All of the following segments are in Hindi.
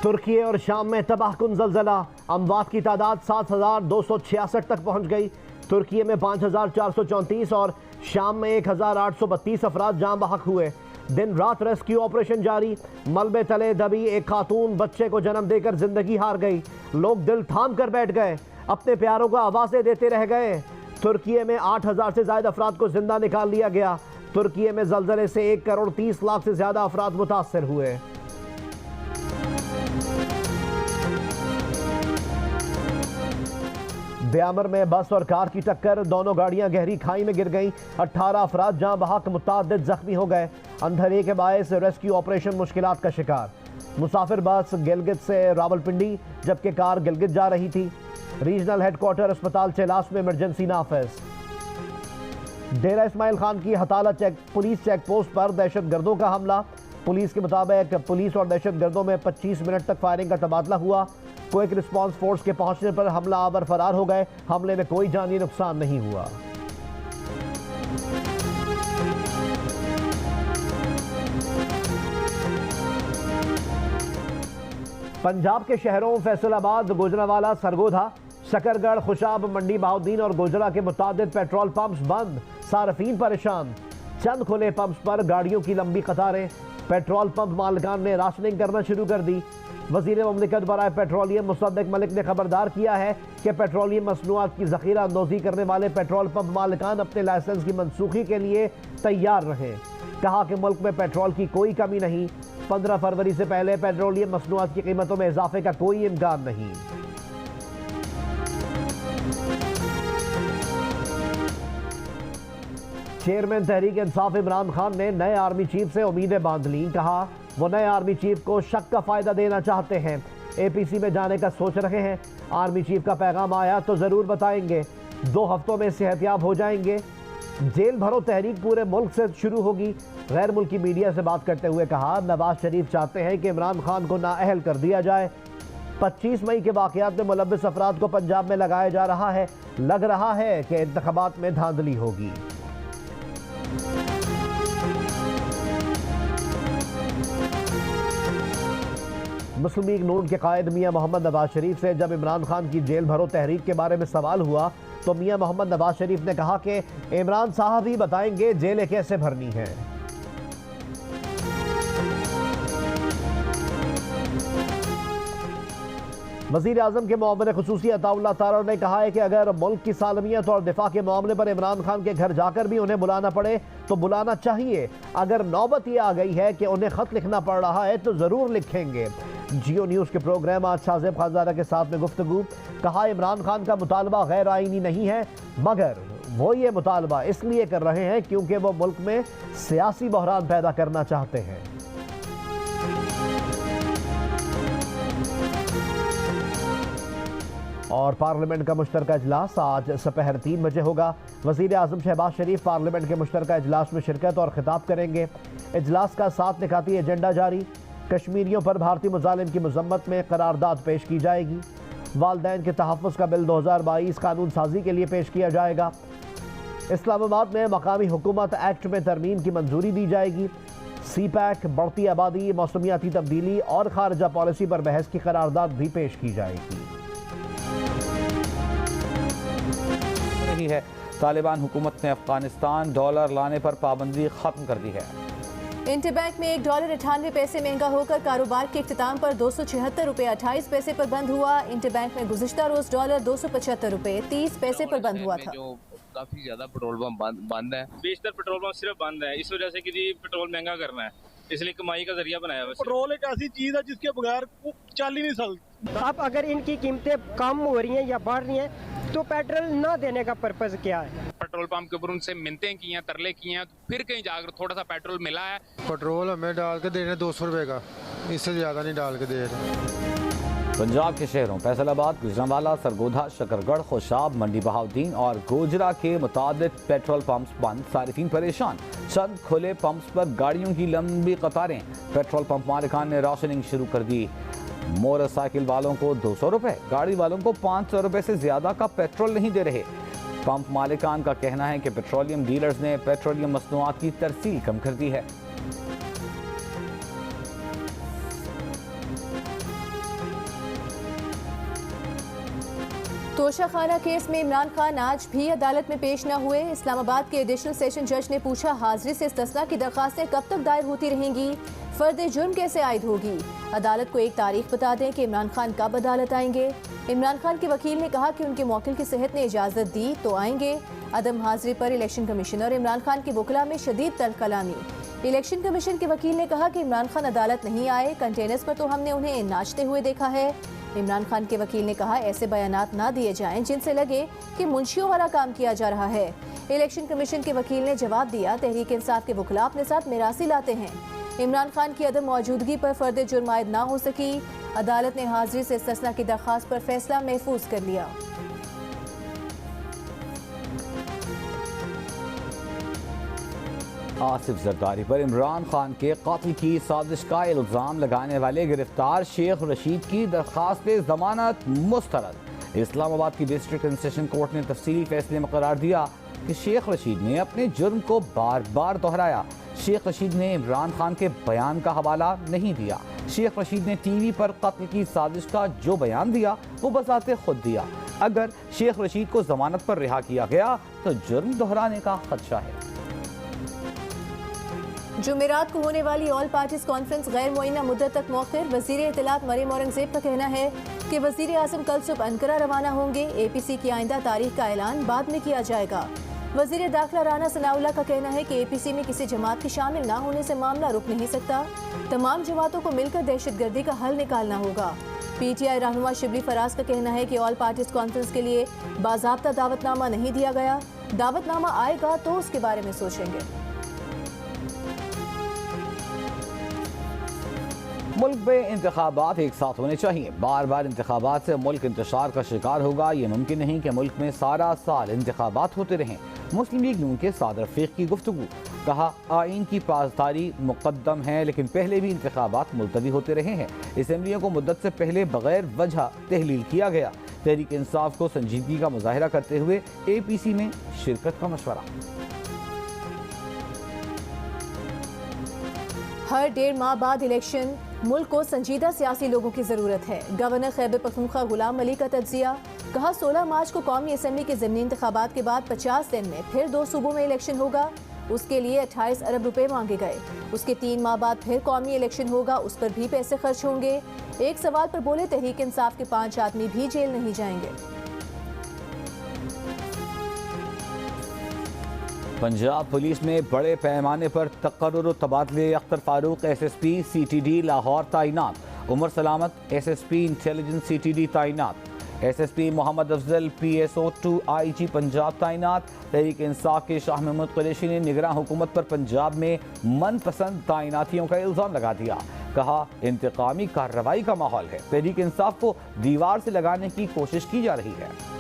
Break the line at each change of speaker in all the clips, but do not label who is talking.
तुर्की और शाम में तबाहकुन ज़लज़ला, अमवात की तादाद 7,266 तक पहुंच गई। तुर्की में 5,434 और शाम में 1,832 अफराद जान बहक हुए। दिन रात रेस्क्यू ऑपरेशन जारी। मलबे तले दबी एक खातून बच्चे को जन्म देकर जिंदगी हार गई। लोग दिल थाम कर बैठ गए, अपने प्यारों को आवाज़ें देते रह गए। तुर्की में 8,000 से ज़्यादा अफराद को जिंदा निकाल लिया गया। तुर्की में ज़लज़ले से 1,30,00,000 से ज़्यादा अफराद मुतासर हुए। ब्यामर में बस और कार की टक्कर, दोनों गाड़ियां गहरी खाई में गिर गईं। 18 अफराद जहां बहक मुताद्दिद जख्मी हो गए। अंधेरे के बायस रेस्क्यू ऑपरेशन मुश्किलात का शिकार। मुसाफिर बस गिलगित से रावलपिंडी जबकि कार गिलगित जा रही थी। रीजनल हेडक्वार्टर अस्पताल चेलास में इमरजेंसी नाफिज। डेरा इस्माइल खान की हताला पुलिस चेक पोस्ट पर दहशतगर्दों का हमला। पुलिस के मुताबिक पुलिस और दहशतगर्दों में 25 मिनट तक फायरिंग का तबादला हुआ। क्विक रिस्पांस फोर्स के पहुंचने पर हमला आवर फरार हो गए। हमले में कोई जानी नुकसान नहीं हुआ। पंजाब के शहरों फैसलाबाद, गुजरांवाला, सरगोधा, शकरगढ़, खुशाब, मंडी बहाउद्दीन और गुजरा के मुतादिद पेट्रोल पंप्स बंद, सार्फिन परेशान। चंद खुले पंप्स पर गाड़ियों की लंबी कतारें। पेट्रोल पंप मालिकान ने राशनिंग करना शुरू कर दी। वज़ीर मुमलिकत बराए पेट्रोलियम मुसद्दिक मलिक ने खबरदार किया है कि पेट्रोलियम मसनूआत की ज़ख़ीरा अंदोज़ी करने वाले पेट्रोल पंप मालिकान अपने लाइसेंस की मनसूखी के लिए तैयार रहें। कहा कि मुल्क में पेट्रोल की कोई कमी नहीं। 15 फरवरी से पहले पेट्रोलियम मसनूआत की कीमतों में इजाफे का कोई इम्कान नहीं। चेयरमैन तहरीक इंसाफ इमरान खान ने नए आर्मी चीफ से उम्मीदें बांध लीं। कहा वो नए आर्मी चीफ को शक का फायदा देना चाहते हैं। APC में जाने का सोच रहे हैं। आर्मी चीफ का पैगाम आया तो जरूर बताएंगे। 2 हफ्तों में सेहतियाब हो जाएंगे। जेल भरो तहरीक पूरे मुल्क से शुरू होगी। गैर मुल्की मीडिया से बात करते हुए कहा नवाज शरीफ चाहते हैं कि इमरान खान को नाअहल कर दिया जाए। 25 मई के वाकयात में मुलव्विस अफराद को पंजाब में लगाया जा रहा है। लग रहा है कि इंतखाबात में धांधली होगी। मुस्लिम लीग नून के कायद मियां मोहम्मद नवाज शरीफ से जब इमरान खान की जेल भरो तहरीक के बारे में सवाल हुआ तो मियां मोहम्मद नवाज शरीफ ने कहा कि इमरान साहब ही बताएंगे जेलें कैसे भरनी है। वज़ीर आज़म के मुआविन ख़ुसूसी अताउल्लाह तारा ने कहा है कि अगर मुल्क की सालमियत और दिफा के मामले पर इमरान खान के घर जाकर भी उन्हें बुलाना पड़े तो बुलाना चाहिए। अगर नौबत ये आ गई है कि उन्हें ख़त लिखना पड़ रहा है तो ज़रूर लिखेंगे। जियो न्यूज़ के प्रोग्राम आज शाहज़ेब खानज़ादा के साथ में गुफ्तगू। कहा इमरान खान का मुतालबा गैर आईनी नहीं है, मगर वो ये मुतालबा इसलिए कर रहे हैं क्योंकि वो मुल्क में सियासी बहरान पैदा करना चाहते हैं। और पार्लियामेंट का मुश्तरका इजलास आज दोपहर 3 बजे होगा। वज़ीर आज़म शहबाज शरीफ पार्लियामेंट के मुश्तरका इजलास में शिरकत और खिताब करेंगे। इजलास का 7 निकाती एजेंडा जारी। कश्मीरियों पर भारतीय मुजालिम की मजम्मत में करारदाद पेश की जाएगी। वालदैन के तहफ़्फ़ुज़ का बिल 2022 कानून साजी के लिए पेश किया जाएगा। इस्लामाबाद में मकामी हुकूमत एक्ट में तरमीम की मंजूरी दी जाएगी। CPEC, बढ़ती आबादी, मौसमियाती तब्दीली और खारजा पॉलिसी पर बहस की करारदाद भी पेश की जाएगी।
है तालिबान हुकूमत ने अफगानिस्तान डॉलर लाने पर पाबंदी खत्म कर दी है।
इंटरबैंक में $1.98 महंगा होकर कारोबार के इख्तिताम पर ₹276.28 पर बंद हुआ। इंटरबैंक में गुज़िश्ता रोज $275.30 पर बंद हुआ था।
काफी ज्यादा पेट्रोल पंप बंद है। बेशतर पेट्रोल पंप सिर्फ बंद है इस वजह से कि जी पेट्रोल महंगा करना है, इसलिए कमाई का जरिया बनाया है।
पेट्रोल एक ऐसी चीज है जिसके बगैर चल ही नहीं सकता।
अब अगर इनकी कीमतें कम हो रही हैं या बढ़ रही हैं तो पेट्रोल ना देने का पर्पज क्या है?
पेट्रोल पंप के ऊपर उनसे मिन्नतें की हैं, तरले किए हैं, फिर कहीं जाकर थोड़ा सा पेट्रोल मिला है।
पेट्रोल हमें डाल के दे रहे हैं 200 रुपए का, इससे ज्यादा नहीं डाल के दे रहे।
पंजाब के शहरों फैसलाबाद, गुजरांवाला, सरगोधा, शकरगढ़, खुशाब, मंडी बहाउद्दीन और गोजरा के मुतादिद पेट्रोल पंप्स बंद, सारिफीन परेशान। चंद खुले पंप्स पर गाड़ियों की लंबी कतारें। पेट्रोल पंप मालिकान ने राशनिंग शुरू कर दी। मोटरसाइकिल वालों को 200 रुपए, गाड़ी वालों को 500 रुपए से ज्यादा का पेट्रोल नहीं दे रहे। पंप मालिकान का कहना है कि पेट्रोलियम डीलर्स ने पेट्रोलियम मसनूआत की तरसील कम कर दी है।
तोशाखाना केस में इमरान खान आज भी अदालत में पेश न हुए। इस्लामाबाद के एडिशनल सेशन जज ने पूछा, हाजिरी से इस्तिस्ना की दरखास्तें कब तक दायर होती रहेंगी, फर्द जुर्म कैसे आयद होगी। अदालत को एक तारीख बता दें कि इमरान खान कब अदालत आएंगे। इमरान खान के वकील ने कहा कि उनके मौकिल की सेहत ने इजाज़त दी तो आएंगे। अदम हाजिरी पर इलेक्शन कमीशन और इमरान खान की वकला में शदीद तलकलामी। इलेक्शन कमीशन के वकील ने कहा कि इमरान खान अदालत नहीं आए, कंटेनर्स पर तो हमने उन्हें नाचते हुए देखा है। इमरान खान के वकील ने कहा, ऐसे बयानात ना दिए जाएं जिनसे लगे कि मुंशियों वाला काम किया जा रहा है। इलेक्शन कमीशन के वकील ने जवाब दिया, तहरीक इंसाफ के वकला अपने साथ मिरासी लाते हैं। इमरान खान की अदम मौजूदगी पर फर्द जुर्म आयद ना हो सकी। अदालत ने हाजिरी से इस्तिस्ना की दरखास्त पर फैसला महफूज कर लिया।
आसिफ जरदारी पर इमरान खान के कत्ल की साजिश का इल्ज़ाम लगाने वाले गिरफ्तार शेख रशीद की दरखास्त पे जमानत मुस्तरद। इस्लामाबाद की डिस्ट्रिक्ट एंड सेशन कोर्ट ने तफसीली फैसले में करार दिया कि शेख रशीद ने अपने जुर्म को बार बार दोहराया। शेख रशीद ने इमरान खान के बयान का हवाला नहीं दिया। शेख रशीद ने टीवी पर कत्ल की साजिश का जो बयान दिया वो बजाते खुद दिया। अगर शेख रशीद को जमानत पर रिहा किया गया तो जुर्म दोहराने का खदशा है।
जुमेरात को होने वाली ऑल पार्टीज कॉन्फ्रेंस गैर मुअय्यना मुद्दत तक मौखिर। वजीर इत्तलात मरियम औरंगजेब का कहना है कि वजीर आज़म कल सुबह अनकरा रवाना होंगे। APC की आइंदा तारीख का ऐलान बाद में किया जाएगा। वजीर दाखिला राना सनाउल्लाह का कहना है कि APC में किसी जमात के शामिल ना होने से मामला रुक नहीं सकता। तमाम जमातों को मिलकर दहशतगर्दी का हल निकालना होगा। PTI रहनुमा शिबली फराज का कहना है कि ऑल पार्टीज कॉन्फ्रेंस के लिए बाज़ाब्ता दावतनामा नहीं दिया गया। दावतनामा आएगा तो उसके बारे में सोचेंगे।
मुल्क में इंतखाबात एक साथ होने चाहिए। बार बार इंतखाबात से मुल्क इंतशार का शिकार होगा। ये मुमकिन नहीं कि मुल्क में सारा साल इंतखाबात होते रहें। मुस्लिम लीग नून के सादर रफीक की गुफ्तगू। कहा, आइन की पासदारी मुकद्दम है लेकिन पहले भी इंतखाबात मुलतवी होते रहे हैं। असम्बलियों को मुद्दत से पहले बगैर वजह तहलील किया गया। तहरीक इंसाफ को संजीदगी का मुजाहिरा करते हुए APC में शिरकत का मशवरा।
हर 1.5 माह बाद इलेक्शन, मुल्क को संजीदा सियासी लोगों की जरूरत है। गवर्नर खैबर पख्तूनख्वा गुलाम अली का तज्जिया। कहा, 16 मार्च को कौमी असम्बली के ज़मीनी इंतखाबात के बाद 50 दिन में फिर 2 सूबों में इलेक्शन होगा। उसके लिए 28 अरब रुपए मांगे गए। उसके 3 माह बाद फिर कौमी इलेक्शन होगा, उस पर भी पैसे खर्च होंगे। एक सवाल पर बोले, तहरीक इंसाफ के 5 आदमी भी जेल नहीं जाएंगे।
पंजाब पुलिस में बड़े पैमाने पर तकर्रुर तबादले। अख्तर फारूक SSP CTD लाहौर तैनात। Umar Salamat SSP intelligence CTD तैनात। SSP Mohammad Afzal PSO 2 IG Punjab तैनात। तहरीक इंसाफ के शाह महमूद कुरैशी ने निगरान हुकूमत पर पंजाब में मनपसंद तैनातियों का इल्ज़ाम लगा दिया। कहा, इंतकामी कार्रवाई का माहौल है। तहरीक इंसाफ को दीवार से लगाने की कोशिश की जा रही है।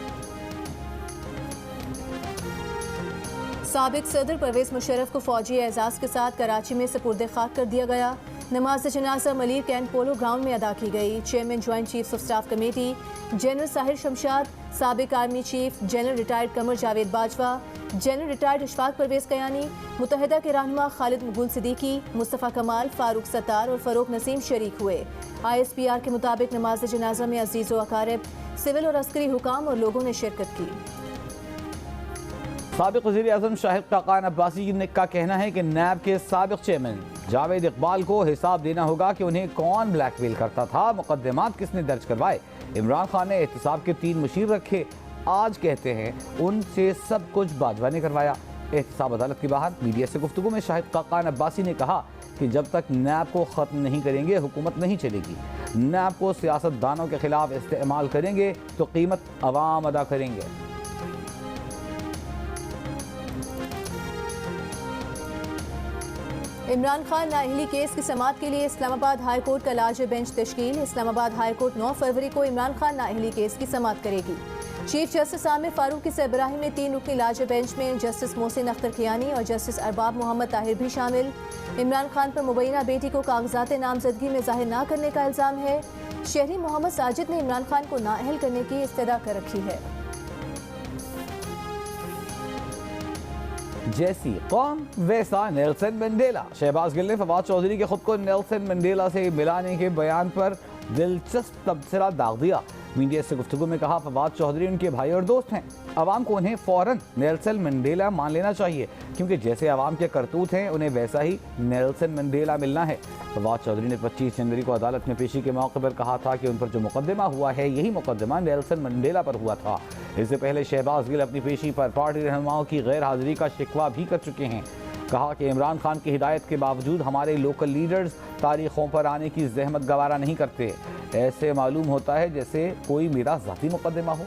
साबिक सदर परवेज मुशर्रफ को फौजी एजाज के साथ कराची में सुपुर्द खाक कर दिया गया। नमाज जनाजा मलिर कैंट पोलो ग्राउंड में अदा की गई। Chairman joint chiefs of staff committee general Sahir Shamshad, साबिक army chief general retired Qamar Javed Bajwa, general retired Ishfaq Parvez Kayani, मुत्तहिदा के रहनुमा खालिद मकबूल सिद्दीकी, मुस्तफ़ा कमाल, फारूक सत्तार और फ़रोग नसीम शरीक हुए। ISPR के मुताबिक नमाज जनाजा में अजीज़ व अकारिब, सिविल और अस्करी हुकाम और लोगों ने शिरकत की।
साबिक वज़ीर आज़म शाहिद खाकान अब्बासी का कहना है कि नैब के साबिक चेयरमैन जावेद इकबाल को हिसाब देना होगा कि उन्हें कौन ब्लैकमेल करता था, मुकदमात किसने दर्ज करवाए। इमरान खान ने एहतिसाब के 3 मुशीर रखे, आज कहते हैं उनसे सब कुछ बाजवा ने करवाया। एहतिसाब अदालत के बाहर मीडिया से गुफ्तगू में शाहिद खाकान अब्बासी ने कहा कि जब तक नैब को ख़त्म नहीं करेंगे हुकूमत नहीं चलेगी। नैब को सियासतदानों के खिलाफ इस्तेमाल करेंगे तो कीमत अवाम अदा करेंगे।
इमरान खान नाअहली केस की समाअत के लिए इस्लामाबाद हाई कोर्ट का लार्ज बेंच तश्कील। इस्लामाबाद हाई कोर्ट 9 फरवरी को इमरान खान नाअहली केस की समाअत करेगी। चीफ जस्टिस आमिर फारूक की सरबराही में 3 रुकनी लार्ज बेंच में जस्टिस मोहसिन अख्तर कियानी और जस्टिस अरबाब मोहम्मद ताहिर भी शामिल। इमरान खान पर मुबैना बेटी को कागजात नामजदगी में जाहिर न करने का इल्ज़ाम है। शहरी मोहम्मद साजिद ने इमरान खान को नाअहल करने की इस्तदा कर रखी है।
जैसी कौम वैसा नेल्सन मंडेला। शहबाज गिल ने फवाद चौधरी के खुद को नेल्सन मंडेला से मिलाने के बयान पर दिलचस्प तबसरा दाग दिया। मीडिया से गुफ्तगू में कहा फवाद चौधरी उनके भाई और दोस्त हैं। आवाम को उन्हें फौरन नेल्सन मंडेला मान लेना चाहिए, क्योंकि जैसे आवाम के करतूत हैं उन्हें वैसा ही नेल्सन मंडेला मिलना है। फवाद चौधरी ने 25 जनवरी को अदालत में पेशी के मौके पर कहा था कि उन पर जो मुकदमा हुआ है यही मुकदमा नेल्सन मंडेला पर हुआ था। इससे पहले शहबाज गिल अपनी पेशी पर पार्टी रहनुमाओं की गैर हाजिरी का शिकवा भी कर चुके हैं। कहा कि इमरान खान की हिदायत के बावजूद हमारे लोकल लीडर्स तारीखों पर आने की जहमत गवारा नहीं करते। ऐसे मालूम होता है जैसे कोई मेरा ज़ाती मुकदमा हो।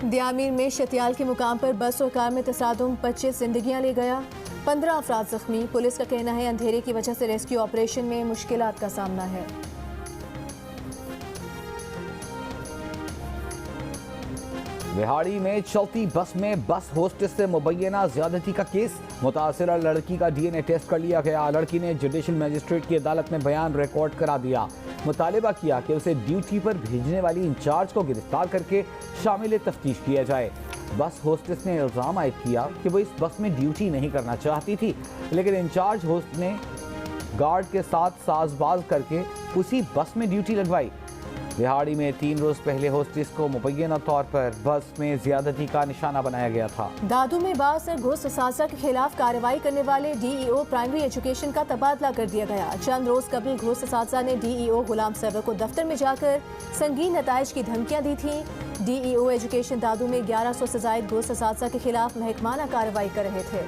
दियामीर में शतियाल के मुकाम पर बस और कार में तसादुम 25 जिंदगियां ले गया, 15 अफराद जख्मी। पुलिस का कहना है अंधेरे की वजह से रेस्क्यू ऑपरेशन में मुश्किलात का सामना है।
रिहाड़ी में चलती बस में बस होस्टेस से मुबैना ज्यादती का केस। मुतासिरा लड़की का डीएनए टेस्ट कर लिया गया। लड़की ने जुडिशल मजिस्ट्रेट की अदालत में बयान रिकॉर्ड करा दिया। मुतालिबा किया कि उसे ड्यूटी पर भेजने वाली इंचार्ज को गिरफ्तार करके शामिल तफ्तीश किया जाए। बस होस्टेस ने इल्ज़ाम आयद किया कि वो इस बस में ड्यूटी नहीं करना चाहती थी, लेकिन इंचार्ज होस्ट ने गार्ड के साथ साजबाज करके उसी बस में ड्यूटी लगवाई। रिहाड़ी में 3 रोज पहले होस्टेस को मुबैना तौर पर बस में ज्यादती का निशाना बनाया गया था।
दादू में बासर घूस असासा के खिलाफ कार्रवाई करने वाले डीईओ प्राइमरी एजुकेशन का तबादला कर दिया गया। चंद रोज कबल घूस असासा ने डीईओ गुलाम सरवर को दफ्तर में जाकर संगीन नताइज की धमकियां दी थी। डीईओ एजुकेशन दादू में 1100 से जायद घूस असासा के खिलाफ महकमाना कार्रवाई कर रहे थे।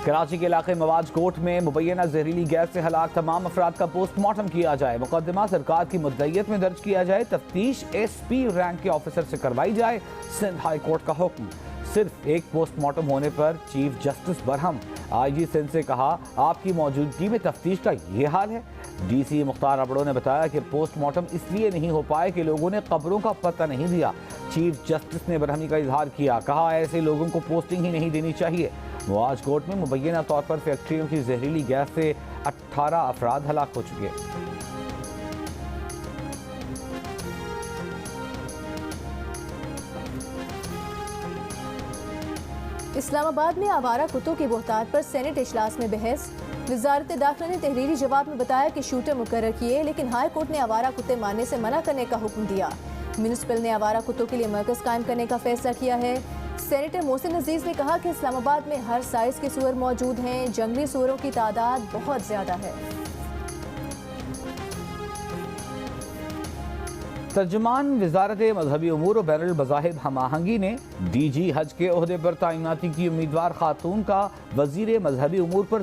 कराची के इलाके मवाज कोट में मुबैना जहरीली गैस से हलाक तमाम अफराद का पोस्टमार्टम किया जाए। मुकदमा सरकार की मुद्दइयत में दर्ज किया जाए। तफ्तीश SP रैंक के ऑफिसर से करवाई जाए। सिंध हाई कोर्ट का हुक्म। सिर्फ एक पोस्टमार्टम होने पर chief justice Barham. IG Sindh से कहा आपकी मौजूदगी में तफ्तीश का ये हाल है। DC मुख्तार अबड़ो ने बताया कि पोस्टमार्टम इसलिए नहीं हो पाए कि लोगों ने कब्रों का पता नहीं दिया। चीफ जस्टिस ने बरहमी का इजहार किया। कहा ऐसे लोगों को पोस्टिंग ही नहीं देनी चाहिए। मुआज कोर्ट में मुबैना तौर पर फैक्ट्रियों की जहरीली गैस से 18 अफराद हलाक हो चुके।
इस्लामाबाद में आवारा कुत्तों की बोहतान पर सेनेट इजलास में बहस। वजारत दाखिला ने तहरीरी जवाब में बताया कि शूटर मुकर्रर किए, लेकिन हाई कोर्ट ने आवारा कुत्ते मारने से मना करने का हुक्म दिया। म्यूनिसिपल ने आवारा कुत्तों के लिए मरकज कायम करने का फैसला किया है। सेनेटर मोहसिन अजीज ने कहा कि इस्लामाबाद में हर साइज के सूअर मौजूद हैं। जंगली सूअरों की तादाद बहुत ज्यादा है।
तर्जुमान वजारत मजहबी उमूर और बैनुल मज़ाहिब हम आहंगी ने DG हज के ओहदे पर तैनाती की उम्मीदवार खातून का वजीर मजहबी उमूर पर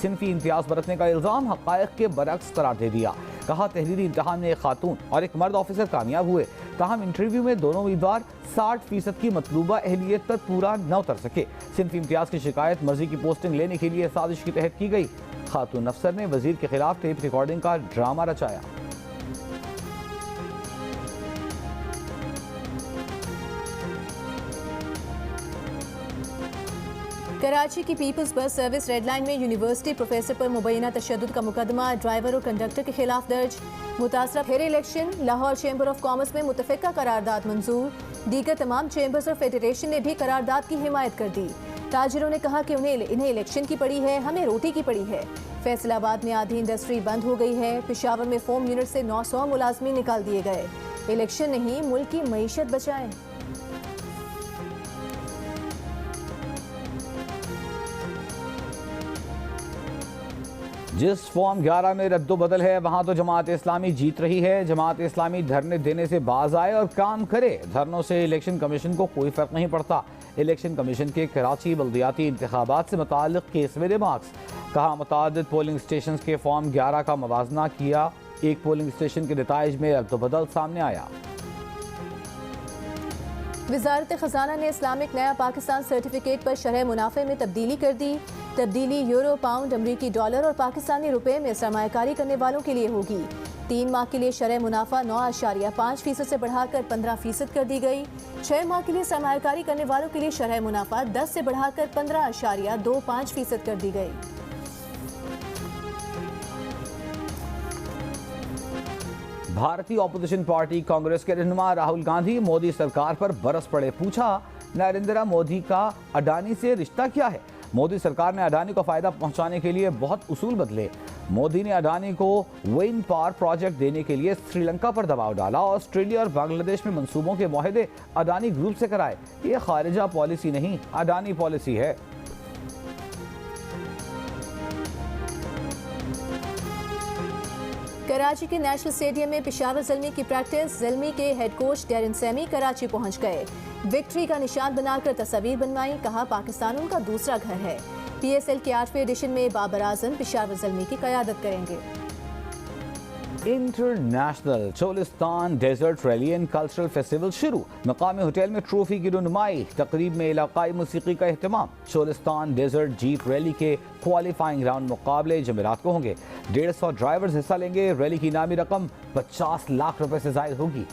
सिनफी इम्तियाज बरतने का इल्ज़ाम हक़ाइक़ के बरअक्स करार दे दिया। कहा तहरीरी इम्तहान में एक खातून और एक मर्द ऑफिसर कामयाब हुए। ताहम इंटरव्यू में दोनों उम्मीदवार 60% की मतलूबा अहलियत पर पूरा न उतर सके। सिनफी इम्तियाज की शिकायत मर्जी की पोस्टिंग लेने के लिए साजिश के तहत की गई। खातून अफसर ने वजीर के खिलाफ टेप रिकॉर्डिंग का ड्रामा रचाया।
कराची की people's bus service red line में यूनिवर्सिटी प्रोफेसर पर मुबैना तशद्दुद का मुकदमा ड्राइवर और कंडक्टर के खिलाफ दर्ज। मुतासरा fair election Lahore chamber of commerce में मुतफ़िका करारदाद मंजूर। दीगर तमाम चैम्बर्स और फेडरेशन ने भी करारदाद की हिमायत कर दी। ताजिरों ने कहा कि इन्हें इलेक्शन की पड़ी है, हमें रोटी की पड़ी है। फैसलाबाद में आधी इंडस्ट्री बंद हो गई है। पेशावर में फोम यूनिट से 900 मुलाजमीन निकाल दिए गए। इलेक्शन नहीं, मुल्क की मईशत बचाएं।
जिस फॉर्म 11 में रद्दोबदल है वहां तो जमात इस्लामी जीत रही है। जमात इस्लामी धरने देने से बाज आए और काम करे। धरनों से इलेक्शन कमीशन को कोई फर्क नहीं पड़ता। इलेक्शन कमीशन के कराची बल्दियाती इंतखाबात से मुताल्लिक केस में मार्क्स। कहा मुतादिद पोलिंग स्टेशन के फॉर्म 11 का मवाजना किया। एक पोलिंग स्टेशन के नताइज में रद्दोबदल सामने आया।
वजारत खजाना ने इस्लामिक नया पाकिस्तान सर्टिफिकेट पर शरह मुनाफे में तब्दीली कर दी। तब्दीली यूरो, पाउंड, अमरीकी डॉलर और पाकिस्तानी रुपए में सरमायाकारी करने वालों के लिए होगी। 3 माह के लिए शरह मुनाफा 9.5% से बढ़ाकर 15% कर दी गई। 6 माह के लिए सरमायाकारी करने वालों के लिए शरह मुनाफा 10 से बढ़ाकर 15.25% कर दी गई।
भारतीय ऑपोजिशन पार्टी कांग्रेस के रहनुमा राहुल गांधी मोदी सरकार पर बरस पड़े। पूछा, नरेंद्र मोदी का अडानी से रिश्ता क्या है? मोदी सरकार ने अडानी को फायदा पहुंचाने के लिए बहुत उसूल बदले। मोदी ने अडानी को विंड पावर प्रोजेक्ट देने के लिए श्रीलंका पर दबाव डाला। ऑस्ट्रेलिया और बांग्लादेश में मंसूबों के मुआहदे अडानी ग्रुप से कराए। ये खारिजा पॉलिसी नहीं, अडानी पॉलिसी है।
कराची के नेशनल स्टेडियम में पेशावर ज़ल्मी की प्रैक्टिस। ज़ल्मी के head coach Darren Sammy Karachi पहुंच गए। विक्ट्री का निशान बनाकर तस्वीर बनवाई। कहा, पाकिस्तान उनका दूसरा घर है। PSL के 8वें एडिशन में बाबर आजम पेशावर ज़ल्मी की क़यादत करेंगे।
International Cholistan desert rally and cultural festival शुरू। मकामी होटल में ट्रॉफी की रुनुमाई। तकरीब में इलाकाई मूसीकी का एहतमाम। चोलिस्तान डेजर्ट जीप रैली के क्वालिफाइंग राउंड मुकाबले जमेरात को होंगे। 150 ड्राइवर्स हिस्सा लेंगे। रैली की इनामी रकम 50 लाख रुपए से जायद होगी।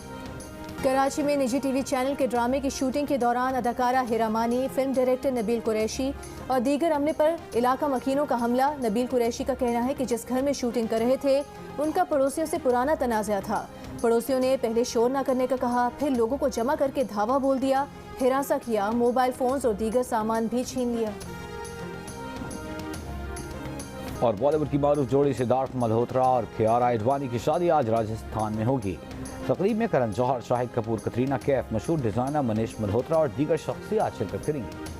कराची में निजी टीवी चैनल के ड्रामे की शूटिंग के दौरान अदाकारा हिरा मानी, फिल्म डायरेक्टर नबील कुरैशी और दीगर अमले पर इलाका मकीनों का हमला। नबील कुरैशी का कहना है कि जिस घर में शूटिंग कर रहे थे उनका पड़ोसियों से पुराना तनाज़ा था। पड़ोसियों ने पहले शोर न करने का कहा, फिर लोगों को जमा करके धावा बोल दिया, हिरासा किया, मोबाइल फोन्स और दीगर सामान भी छीन लिया।
और बॉलीवुड की मारूफ जोड़ी सिद्धार्थ मल्होत्रा और कियारा आडवाणी की शादी आज राजस्थान में होगी। तकरीब में करण जौहर, शाहिद कपूर, कतरीना कैफ, मशहूर डिजाइनर मनीष मल्होत्रा और दीगर शख्सियत शिरकत करेंगी।